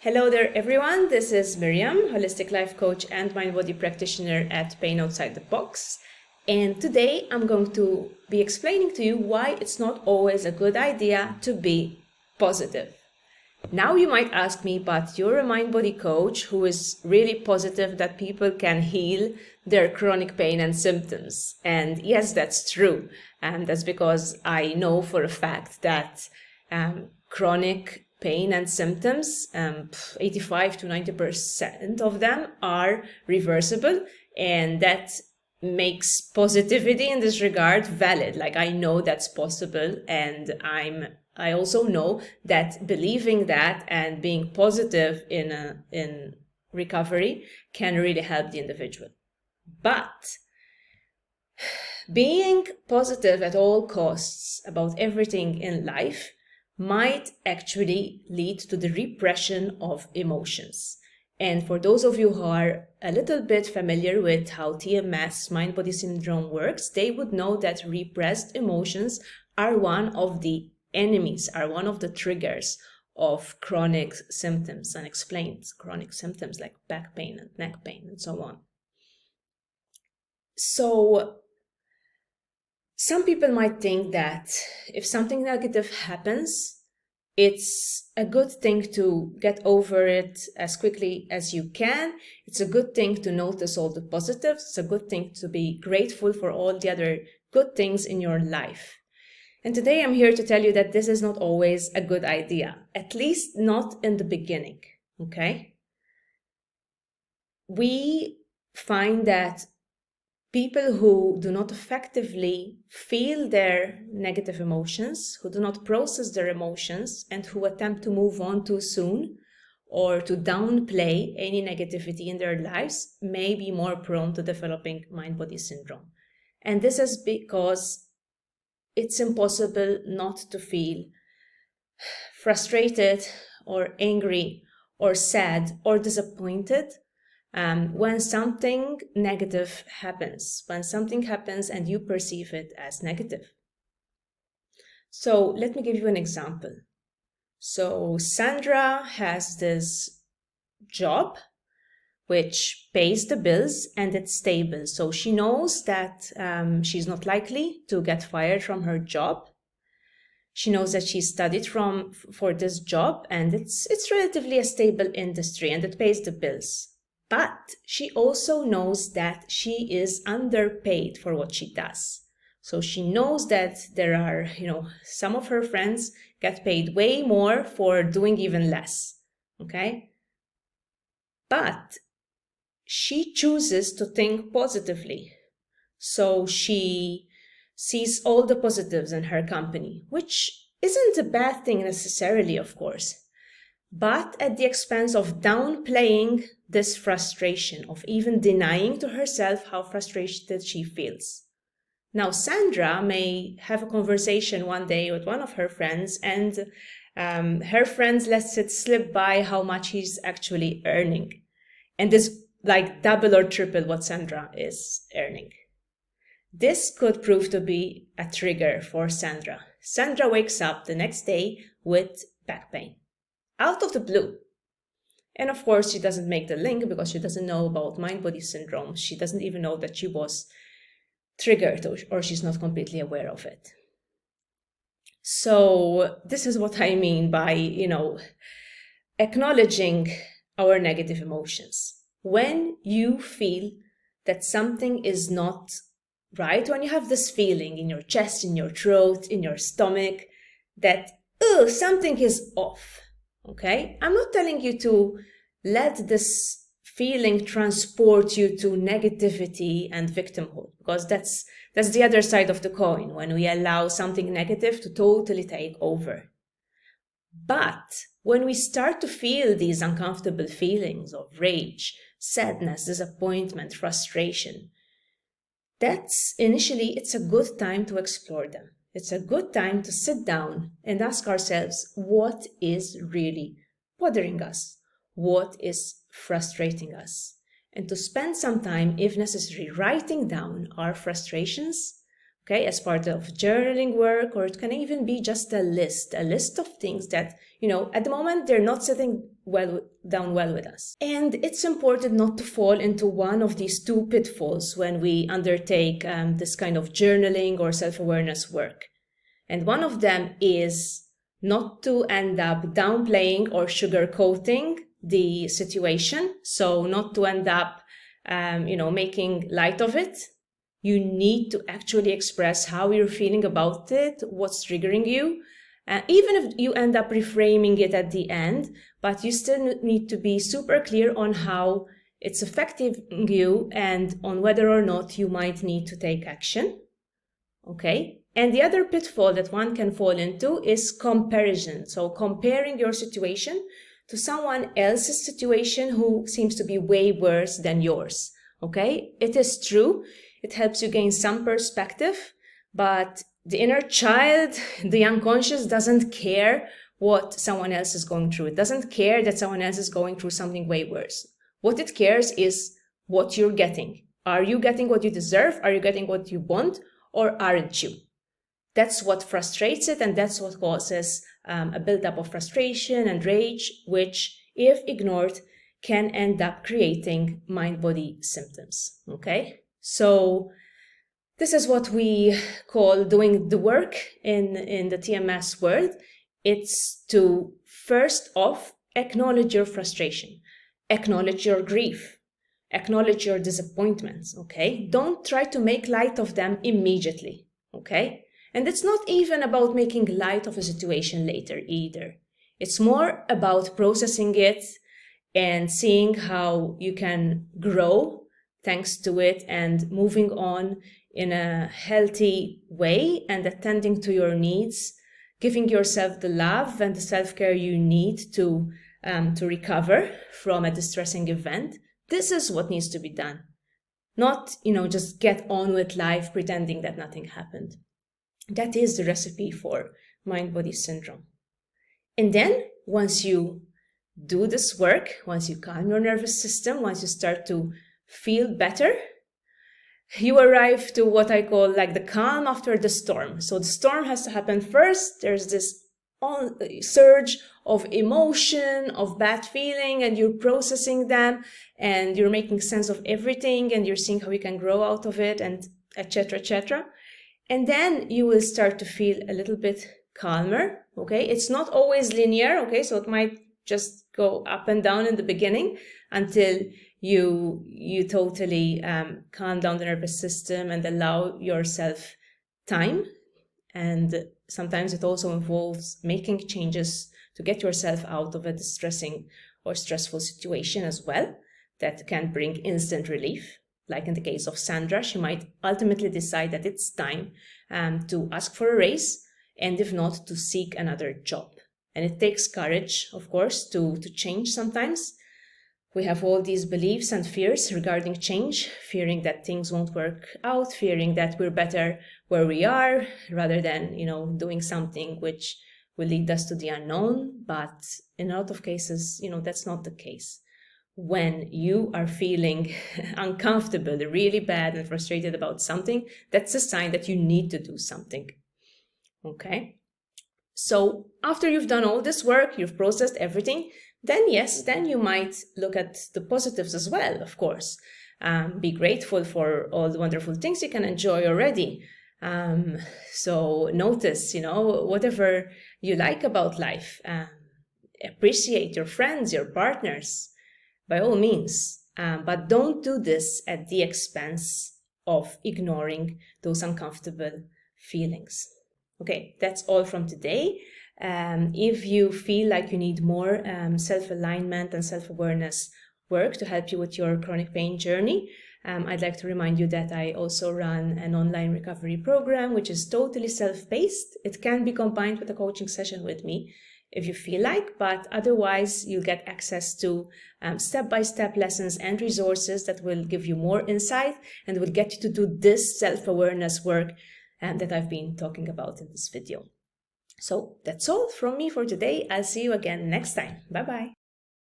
Hello there, everyone. This is Miriam, holistic life coach and mind body practitioner at PainOutsidetheBox. And today I'm going to be explaining to you why it's not always a good idea to be positive. Now you might ask me, but you're a mind body coach who is really positive that people can heal their chronic pain and symptoms. And yes, that's true. And that's because I know for a fact that chronic pain and symptoms, 85 to 90% of them are reversible, and that makes positivity in this regard valid. Like, I know that's possible, and I also know that believing that and being positive in recovery can really help the individual. But being positive at all costs about everything in life might actually lead to the repression of emotions. And for those of you who are a little bit familiar with how TMS, mind-body syndrome, works, they would know that repressed emotions are one of the enemies, are one of the triggers of chronic symptoms, unexplained chronic symptoms like back pain and neck pain and so on. So some people might think that if something negative happens, it's a good thing to get over it as quickly as you can. It's a good thing to notice all the positives. It's a good thing to be grateful for all the other good things in your life. And today I'm here to tell you that this is not always a good idea, at least not in the beginning, okay? We find that people who do not effectively feel their negative emotions, who do not process their emotions, and who attempt to move on too soon or to downplay any negativity in their lives may be more prone to developing mind-body syndrome. And this is because it's impossible not to feel frustrated or angry or sad or disappointed when something negative happens, and you perceive it as negative. So let me give you an example. So Sandra has this job which pays the bills and it's stable. So she knows that she's not likely to get fired from her job. She knows that she studied for this job and it's relatively a stable industry and it pays the bills. But she also knows that she is underpaid for what she does. So she knows that there are, some of her friends get paid way more for doing even less, okay? But she chooses to think positively. So she sees all the positives in her company, which isn't a bad thing necessarily, of course, but at the expense of downplaying this frustration, of even denying to herself how frustrated she feels. Now, Sandra may have a conversation one day with one of her friends, and her friends lets it slip by how much he's actually earning. And this like double or triple what Sandra is earning. This could prove to be a trigger for Sandra. Sandra wakes up the next day with back pain, out of the blue. And of course, she doesn't make the link because she doesn't know about mind-body syndrome. She doesn't even know that she was triggered, or she's not completely aware of it. So this is what I mean by, acknowledging our negative emotions. When you feel that something is not right, when you have this feeling in your chest, in your throat, in your stomach, that, something is off. Okay, I'm not telling you to let this feeling transport you to negativity and victimhood, because that's the other side of the coin, when we allow something negative to totally take over. But when we start to feel these uncomfortable feelings of rage, sadness, disappointment, frustration, it's a good time to explore them. It's a good time to sit down and ask ourselves, what is really bothering us? What is frustrating us? And to spend some time, if necessary, writing down our frustrations, okay, as part of journaling work, or it can even be just a list of things that, at the moment they're not sitting down well with us. And it's important not to fall into one of these two pitfalls when we undertake this kind of journaling or self-awareness work. And one of them is not to end up downplaying or sugarcoating the situation. So not to end up, making light of it. You need to actually express how you're feeling about it, what's triggering you. Even if you end up reframing it at the end, but you still need to be super clear on how it's affecting you and on whether or not you might need to take action. Okay? And the other pitfall that one can fall into is comparison. So comparing your situation to someone else's situation who seems to be way worse than yours. Okay? It is true. It helps you gain some perspective, but the inner child, the unconscious, doesn't care what someone else is going through. It doesn't care that someone else is going through something way worse. What it cares is what you're getting. Are you getting what you deserve? Are you getting what you want? Or aren't you? That's what frustrates it, and that's what causes a buildup of frustration and rage, which, if ignored, can end up creating mind-body symptoms. Okay? So this is what we call doing the work in the TMS world. It's to, first off, acknowledge your frustration, acknowledge your grief, acknowledge your disappointments, okay? Don't try to make light of them immediately, okay? And it's not even about making light of a situation later either. It's more about processing it and seeing how you can grow thanks to it and moving on in a healthy way and attending to your needs, giving yourself the love and the self-care you need to recover from a distressing event. This is what needs to be done. Not, just get on with life pretending that nothing happened. That is the recipe for mind-body syndrome. And then once you do this work, once you calm your nervous system, once you start to feel better, you arrive to what I call like the calm after the storm. So the storm has to happen first. There's this surge of emotion, of bad feeling, and you're processing them and you're making sense of everything and you're seeing how you can grow out of it and etc., etc. And then you will start to feel a little bit calmer, okay? It's not always linear, okay? So it might just go up and down in the beginning until you totally calm down the nervous system and allow yourself time. And sometimes it also involves making changes to get yourself out of a distressing or stressful situation as well that can bring instant relief. Like in the case of Sandra, she might ultimately decide that it's time to ask for a raise, and if not, to seek another job. And it takes courage, of course, to change sometimes. We have all these beliefs and fears regarding change, fearing that things won't work out, fearing that we're better where we are, rather than, doing something which will lead us to the unknown. But in a lot of cases, that's not the case. When you are feeling uncomfortable, really bad and frustrated about something, that's a sign that you need to do something. Okay? So after you've done all this work, you've processed everything, then you might look at the positives as well, of course. Be grateful for all the wonderful things you can enjoy already. So notice, whatever you like about life. Appreciate your friends, your partners, by all means. But don't do this at the expense of ignoring those uncomfortable feelings. Okay, that's all from today. If you feel like you need more self-alignment and self-awareness work to help you with your chronic pain journey, I'd like to remind you that I also run an online recovery program, which is totally self-paced. It can be combined with a coaching session with me if you feel like, but otherwise you'll get access to step-by-step lessons and resources that will give you more insight and will get you to do this self-awareness work that I've been talking about in this video. So that's all from me for today. I'll see you again next time. Bye-bye.